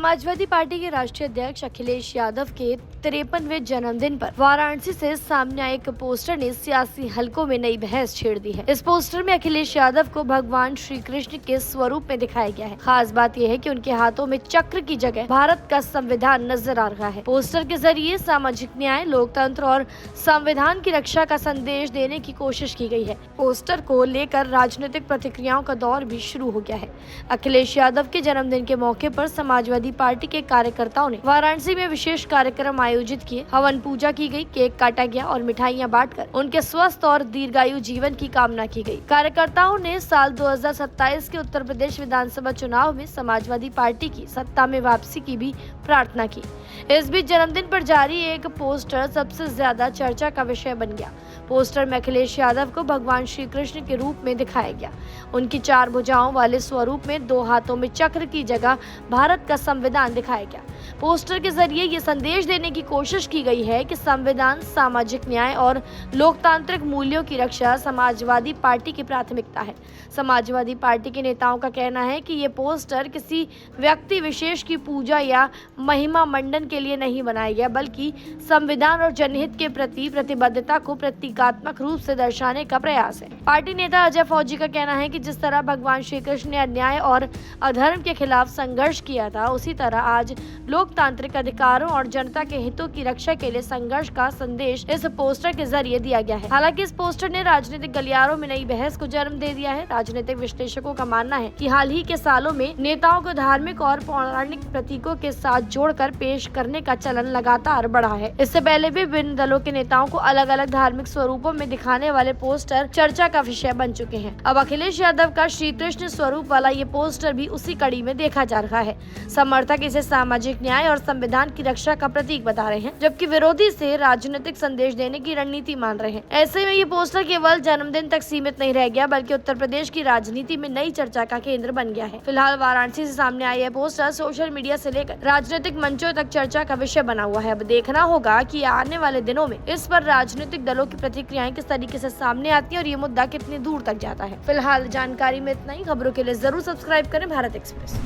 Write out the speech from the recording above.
Samajwadi party के राष्ट्रीय अध्यक्ष अखिलेश यादव के 53वें जन्मदिन पर वाराणसी से सामने आए एक पोस्टर ने सियासी हलकों में नई बहस छेड़ दी है। इस पोस्टर में अखिलेश यादव को भगवान श्री कृष्ण के स्वरूप में दिखाया गया है। खास बात यह है कि उनके हाथों में चक्र की जगह भारत का संविधान नजर आ रहा है। पोस्टर के जरिए सामाजिक न्याय, लोकतंत्र और संविधान की रक्षा का संदेश देने की कोशिश की गई है। पोस्टर को लेकर राजनीतिक प्रतिक्रियाओं का दौर भी शुरू हो गया है। अखिलेश यादव के जन्मदिन के मौके पर समाजवादी पार्टी के कार्यकर्ताओं ने वाराणसी में विशेष कार्यक्रम आयोजित किए। हवन पूजा की गई, केक काटा गया और मिठाइयां बांटकर उनके स्वस्थ और दीर्घायु जीवन की कामना की गई। कार्यकर्ताओं ने साल 2027 के उत्तर प्रदेश विधानसभा चुनाव में समाजवादी पार्टी की सत्ता में वापसी की भी प्रार्थना की। इस बीच जन्मदिन पर जारी एक पोस्टर सबसे ज्यादा चर्चा का विषय बन गया। पोस्टर में अखिलेश यादव को भगवान श्री कृष्ण के रूप में दिखाया गया। उनकी 4 भुजाओं वाले स्वरूप में 2 हाथों में चक्र की जगह भारत का संविधान दिखाया गया। पोस्टर के जरिए ये संदेश देने की कोशिश की गई है कि संविधान, सामाजिक न्याय और लोकतांत्रिक मूल्यों की रक्षा समाजवादी पार्टी की प्राथमिकता है। समाजवादी पार्टी के नेताओं का कहना है कि ये पोस्टर किसी व्यक्ति विशेष की पूजा या महिमा मंडन के लिए नहीं बनाया गया, बल्कि संविधान और जनहित के प्रति प्रतिबद्धता को प्रतीकात्मक रूप से दर्शाने का प्रयास है। पार्टी नेता अजय फौजी का कहना है कि जिस तरह भगवान श्री कृष्ण ने अन्याय और अधर्म के खिलाफ संघर्ष किया था, उसी तरह आज लोकतांत्रिक अधिकारों और जनता के हितों की रक्षा के लिए संघर्ष का संदेश इस पोस्टर के जरिए दिया गया है। हालांकि इस पोस्टर ने राजनीतिक गलियारों में नई बहस को जन्म दे दिया है। राजनीतिक विश्लेषकों का मानना है कि हाल ही के सालों में नेताओं को धार्मिक और पौराणिक प्रतीकों के साथ जोड़कर पेश करने का चलन लगातार बढ़ा है। इससे पहले भी विभिन्न दलों के नेताओं को अलग अलग धार्मिक स्वरूपों में दिखाने वाले पोस्टर चर्चा का विषय बन चुके हैं। अब अखिलेश यादव का श्री कृष्ण स्वरूप वाला ये पोस्टर भी उसी कड़ी में देखा जा रहा है। समर्थक इसे सामाजिक न्याय और संविधान की रक्षा का प्रतीक बता रहे हैं, जबकि विरोधी इसे राजनीतिक संदेश देने की रणनीति मान रहे हैं। ऐसे में ये पोस्टर केवल जन्मदिन तक सीमित नहीं रह गया, बल्कि उत्तर प्रदेश की राजनीति में नई चर्चा का केंद्र बन गया है। फिलहाल वाराणसी से सामने आया यह पोस्टर सोशल मीडिया से लेकर राजनीतिक मंचों तक चर्चा का विषय बना हुआ है। अब देखना होगा कि आने वाले दिनों में इस पर राजनीतिक दलों की प्रतिक्रियाएं किस तरीके से सामने आती है और ये मुद्दा कितनी दूर तक जाता है। फिलहाल जानकारी में इतना ही। खबरों के लिए जरूर सब्सक्राइब करें भारत एक्सप्रेस।